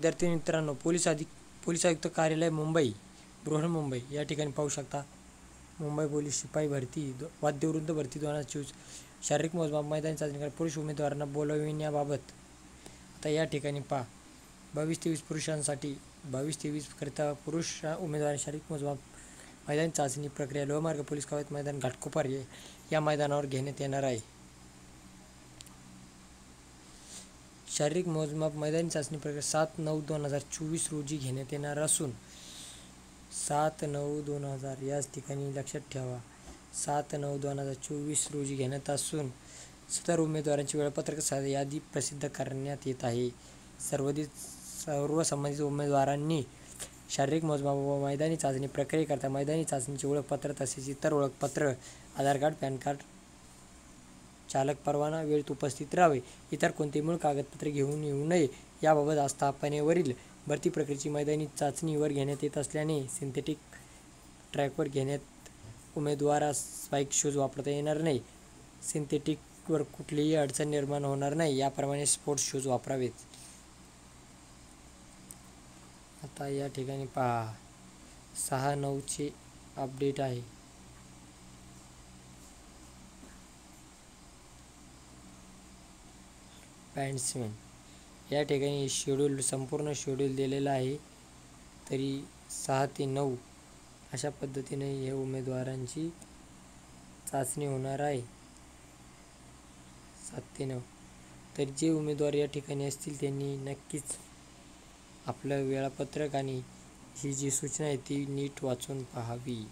विद्यार्थी मित्रांनो, पोलीस आयुक्त कार्यालय मुंबई, बृहन्मुंबई या ठिकाणी पाहू शकता. मुंबई पोलीस शिपाई भरती वाद्यवृंद भरती 2024 शारीरिक मोजमाप मैदानी चाचणी पुरुष उमेदवारांना बोलविण्याबाबत. आता या ठिकाणी पहा, 22-23 पुरुषांसाठी 22-23 करिता पुरुष उमेदवार शारीरिक मोजमाप मैदानी चाचणी प्रक्रिया लोहमार्ग पोलीस कवायत मैदान घाटकोपर या मैदानावर घेण्यात येणार आहे. शारीरिक मोजमाप मैदानी चाचणी प्रक्रिया 7/9/2024 रोजी घेण्यात येणार असून 7/9/2000 याच ठिकाणी लक्षात ठेवा, 7/9/2024 रोजी घेण्यात असून सदर उमेदवारांची वेळापत्रक यादी प्रसिद्ध करण्यात येत आहे. सर्व संबंधित उमेदवारांनी शारीरिक मोजमाप व मैदानी चाचणी प्रक्रियेकरता मैदानी चाचणीचे ओळखपत्र तसेच इतर ओळखपत्र, आधार कार्ड, पॅन कार्ड, चालक परवाना वेळेत उपस्थित राहावे. इतर कोणतेही मूळ कागदपत्रे घेऊन येऊ नये. याबाबत आस्थापनेवरील भरती प्रक्रियेची मैदानी चाचणी वर घेण्यात येत असल्याने सिंथेटिक ट्रॅकवर घेण्यात उमेदवारास बाईक शूज वापरता येणार नाही. सिंथेटिकवर कुठलीही अडचण निर्माण होणार नाही, याप्रमाणे स्पोर्ट्स शूज वापरावेत. आता या ठिकाणी पहा, 6/9 अपडेट आहे. बॅट्समॅन या ठिकाणी शेड्यूल, संपूर्ण शेड्यूल दिलेलं आहे. तरी 6 ते 9 अशा पद्धतीने हे उमेदवारांची चाचणी होणार आहे. 7 ते 9. तर जे उमेदवार या ठिकाणी असतील त्यांनी नक्कीच आपलं वेळापत्रक आणि ही जी सूचना आहे ती नीट वाचून पाहावी.